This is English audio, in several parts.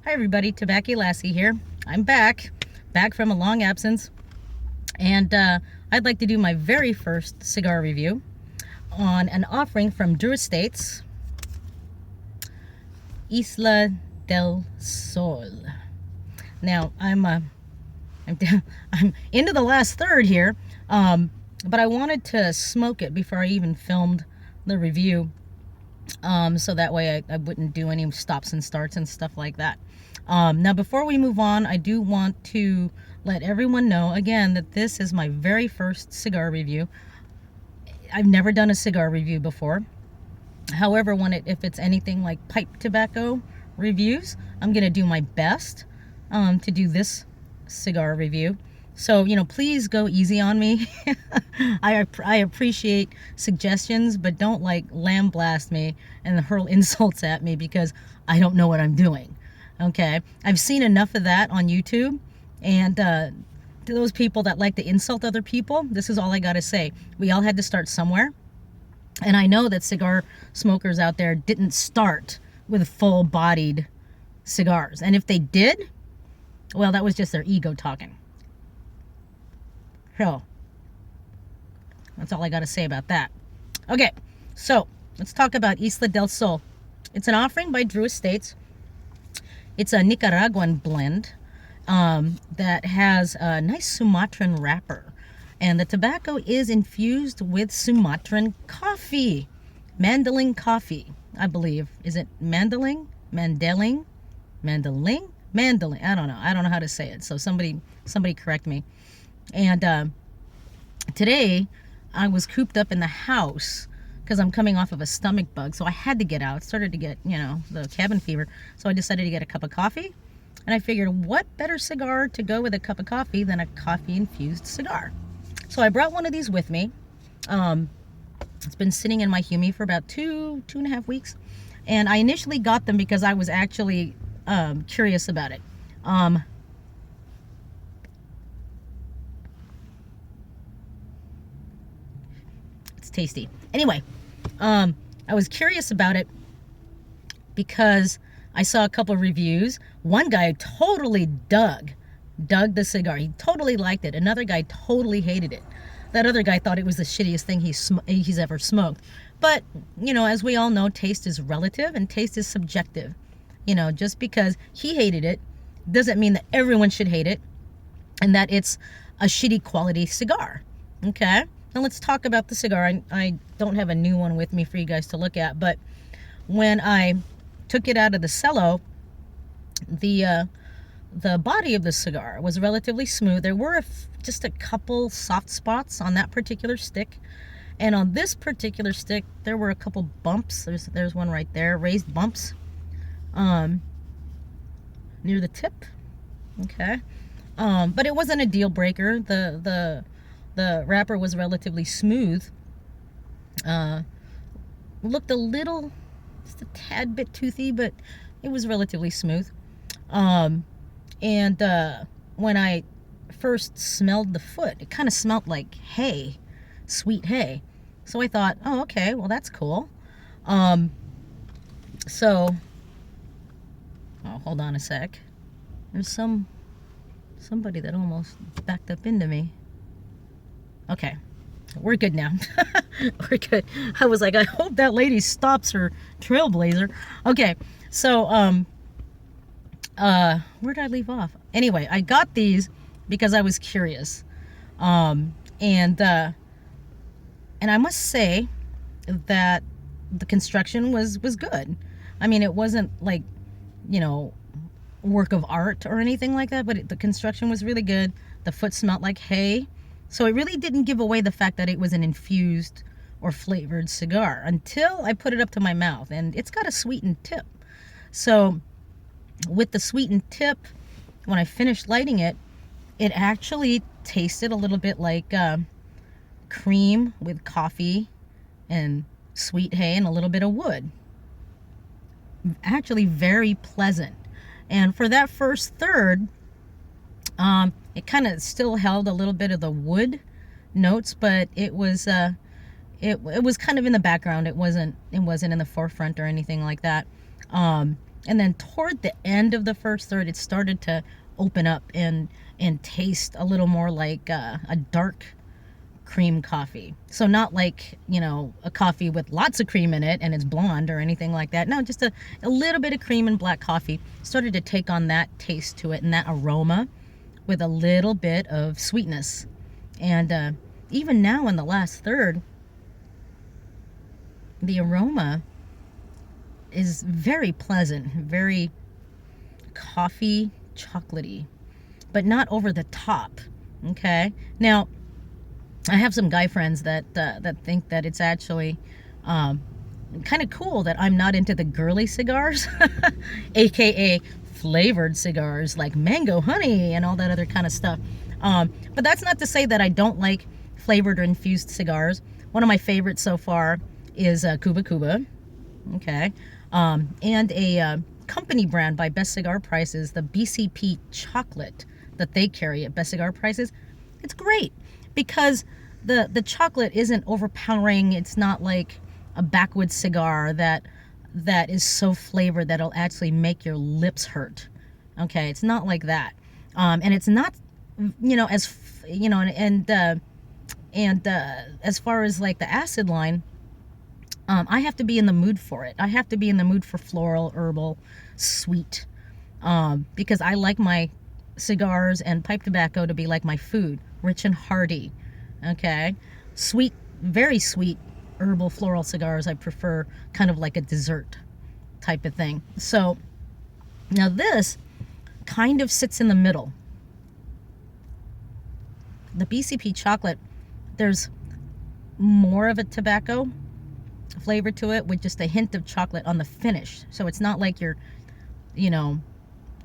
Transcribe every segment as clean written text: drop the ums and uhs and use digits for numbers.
Hi everybody, TobaccyLassy here. I'm back from a long absence, and I'd like to do my very first cigar review on an offering from Drew Estates, Isla Del Sol. Now I'm into the last third here, but I wanted to smoke it before I even filmed the review, so that way I wouldn't do any stops and starts and stuff like that. Now before we move on, I do want to let everyone know again that this is my very first cigar review. I've never done a cigar review before. However, if it's anything like pipe tobacco reviews, I'm gonna do my best to do this cigar review. So, please go easy on me. I appreciate suggestions, but don't lambaste me and hurl insults at me because I don't know what I'm doing. Okay, I've seen enough of that on YouTube, and to those people that like to insult other people, this is all I gotta say. We all had to start somewhere, and I know that cigar smokers out there didn't start with full-bodied cigars, and if they did, well, that was just their ego talking. So that's all I gotta say about that. Okay, so let's talk about Isla Del Sol. It's an offering by Drew Estates. It's a Nicaraguan blend that has a nice Sumatran wrapper. And the tobacco is infused with Sumatran coffee. Mandling coffee, I believe. Is it Mandling? Mandeling? Mandeling? Mandling. I don't know. I don't know how to say it. So somebody correct me. And today I was cooped up in the house because I'm coming off of a stomach bug, so I had to get out. Started to get, the cabin fever. So I decided to get a cup of coffee, and I figured what better cigar to go with a cup of coffee than a coffee-infused cigar. So I brought one of these with me. It's been sitting in my Humi for about two and a half weeks, and I initially got them because I was actually curious about it. It's tasty. Anyway, I was curious about it because I saw a couple of reviews. One guy totally dug the cigar. He totally liked it. Another guy totally hated it. That other guy thought it was the shittiest thing he's ever smoked. But, as we all know, taste is relative and taste is subjective. Just because he hated it doesn't mean that everyone should hate it and that it's a shitty quality cigar. Okay? Now let's talk about the cigar. I don't have a new one with me for you guys to look at, but when I took it out of the cello, the body of the cigar was relatively smooth. There were just a couple soft spots on that particular stick, and on this particular stick there were a couple bumps. There's one right there, raised bumps near the tip. Okay, but it wasn't a deal breaker. The wrapper was relatively smooth. Looked just a tad bit toothy, but it was relatively smooth. And when I first smelled the foot, it kind of smelled like hay, sweet hay. So I thought, oh, okay, well, that's cool. Oh, hold on a sec. There's somebody that almost backed up into me. Okay, we're good now. We're good. I was like, I hope that lady stops her trailblazer. Okay, so where did I leave off? Anyway, I got these because I was curious, and I must say that the construction was good. I mean, it wasn't like, work of art or anything like that, but the construction was really good. The foot smelled like hay. So it really didn't give away the fact that it was an infused or flavored cigar until I put it up to my mouth, and it's got a sweetened tip. So with the sweetened tip, when I finished lighting it, it actually tasted a little bit like cream with coffee and sweet hay and a little bit of wood. Actually very pleasant. And for that first third, it kind of still held a little bit of the wood notes, but it was kind of in the background. It wasn't in the forefront or anything like that. And then toward the end of the first third, it started to open up and taste a little more like a dark cream coffee. So not like, you know, a coffee with lots of cream in it and it's blonde or anything like that. No, just a little bit of cream and black coffee. Started to take on that taste to it and that aroma with a little bit of sweetness. And even now in the last third, the aroma is very pleasant, very coffee chocolatey, but not over the top. Okay, now I have some guy friends that think that it's actually kind of cool that I'm not into the girly cigars, aka flavored cigars like mango honey and all that other kind of stuff. But that's not to say that I don't like flavored or infused cigars. One of my favorites so far is Cuba Cuba. Okay, and a company brand by Best Cigar Prices, the BCP chocolate that they carry at Best Cigar Prices. It's great because the chocolate isn't overpowering. It's not like a backwoods cigar that is so flavored that it'll actually make your lips hurt. Okay, it's not like that. And it's not, you know, as you know, and as far as like the acid line, I have to be in the mood for it. I have to be in the mood for floral, herbal, sweet, because I like my cigars and pipe tobacco to be like my food, rich and hearty. Okay, sweet, very sweet, herbal, floral cigars I prefer, kind of like a dessert type of thing. So now this kind of sits in the middle. The BCP chocolate, there's more of a tobacco flavor to it with just a hint of chocolate on the finish. So it's not like you're, you know,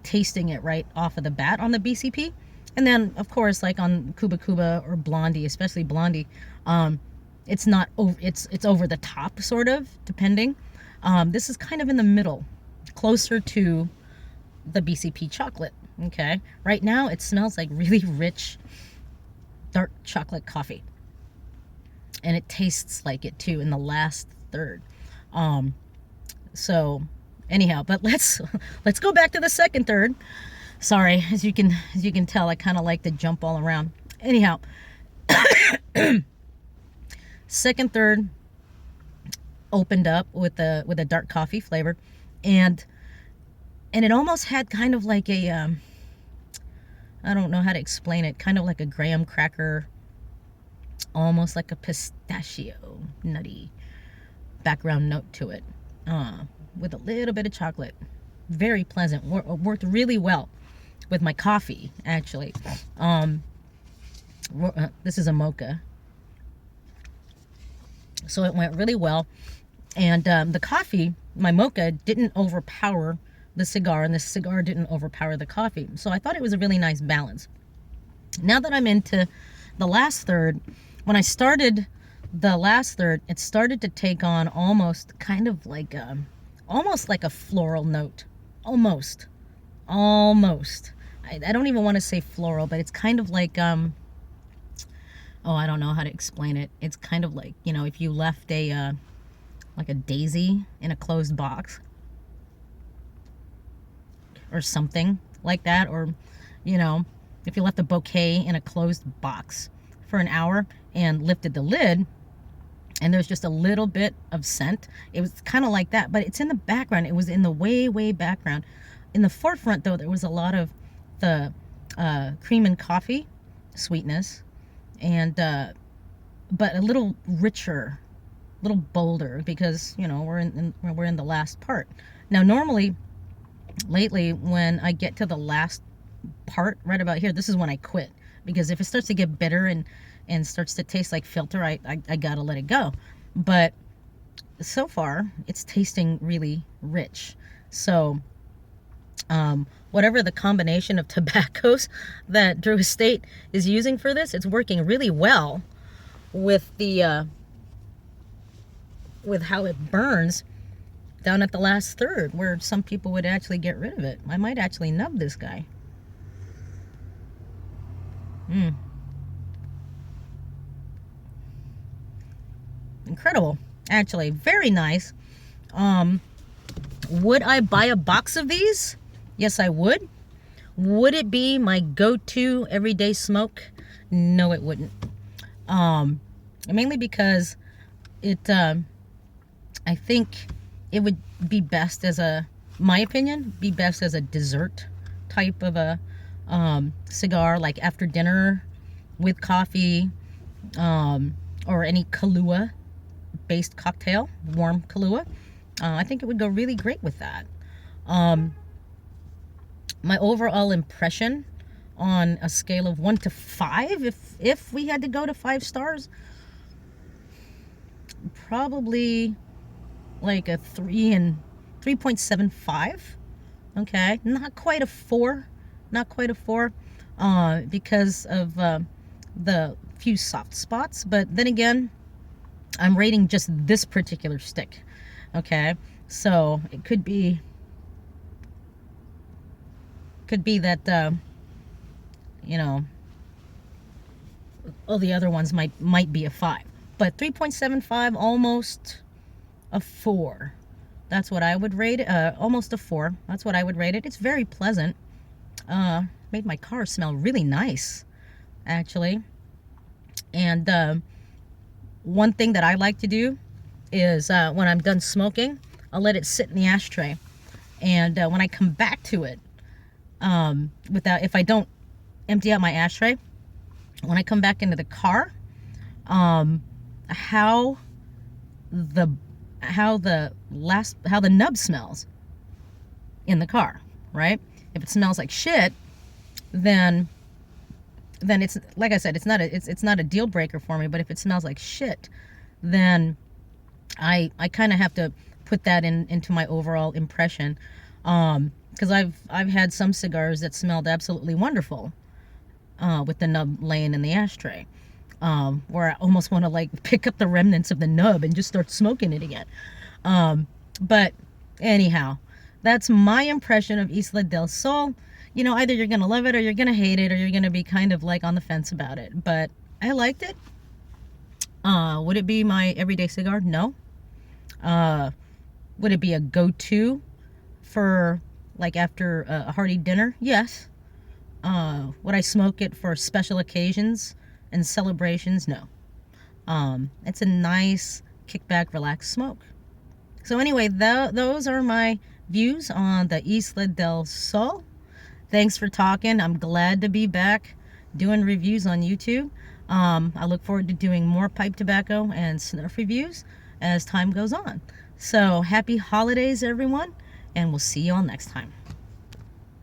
tasting it right off of the bat on the BCP. And then, of course, like on Cuba Cuba or Blondie, especially Blondie, it's not over, it's over the top, sort of, depending. This is kind of in the middle, closer to the BCP chocolate. Okay, right now it smells like really rich, dark chocolate coffee, and it tastes like it too in the last third. So anyhow, but let's go back to the second third. Sorry, as you can tell, I kind of like to jump all around. Anyhow, second third opened up with a dark coffee flavor, and it almost had kind of like a I don't know how to explain it, kind of like a graham cracker, almost like a pistachio nutty background note to it, with a little bit of chocolate. Very pleasant. Worked really well with my coffee, actually. This is a mocha, so it went really well. And the coffee, my mocha, didn't overpower the cigar, and the cigar didn't overpower the coffee. So I thought it was a really nice balance. Now that I'm into the last third, when I started the last third, it started to take on almost kind of like almost like a floral note. Almost. I don't even want to say floral, but it's kind of like oh, I don't know how to explain it. It's kind of like, you know, if you left a like a daisy in a closed box or something like that, or, you know, if you left a bouquet in a closed box for an hour and lifted the lid and there's just a little bit of scent, it was kind of like that, but it's in the background. It was in the way background. In the forefront, though, there was a lot of the cream and coffee sweetness, and but a little richer, a little bolder, because, you know, we're in the last part. Now, normally, lately, when I get to the last part, right about here, this is when I quit, because if it starts to get bitter and starts to taste like filter, I gotta let it go. But so far, it's tasting really rich. So whatever the combination of tobaccos that Drew Estate is using for this, it's working really well with the with how it burns down at the last third, where some people would actually get rid of it. I might actually nub this guy. Incredible, actually, very nice. Would I buy a box of these? Yes, I would. Would it be my go-to everyday smoke? No, it wouldn't. Mainly because I think it would be best as my opinion, be best as a dessert type of a cigar, like after dinner with coffee, or any Kahlua based cocktail, warm Kahlua. I think it would go really great with that. My overall impression on a scale of 1 to 5, if we had to go to 5 stars, probably like a 3.75. Okay, not quite a 4, because of the few soft spots. But then again, I'm rating just this particular stick. Okay, so it could be that you know, all the other ones might be a 5, but 3.75, almost a 4. That's what I would rate it. Almost a 4. That's what I would rate it. It's very pleasant. Made my car smell really nice, actually. And one thing that I like to do is when I'm done smoking, I'll let it sit in the ashtray. And when I come back to it, if I don't empty out my ashtray, when I come back into the car, how the nub smells in the car, right? If it smells like shit, then it's, like I said, it's not a deal breaker for me. But if it smells like shit, then I kind of have to put that into my overall impression, because I've had some cigars that smelled absolutely wonderful with the nub laying in the ashtray, where I almost want to like pick up the remnants of the nub and just start smoking it again. But anyhow, that's my impression of Isla Del Sol. You know, either you're gonna love it or you're gonna hate it, or you're gonna be kind of like on the fence about it. But I liked it. Would it be my everyday cigar? No. Would it be a go-to for like after a hearty dinner? Yes. Would I smoke it for special occasions and celebrations? No. It's a nice kickback, relaxed smoke. So anyway, those are my views on the Isla Del Sol. Thanks for talking. I'm glad to be back doing reviews on YouTube. I look forward to doing more pipe tobacco and snuff reviews as time goes on. So happy holidays, everyone, and we'll see you all next time.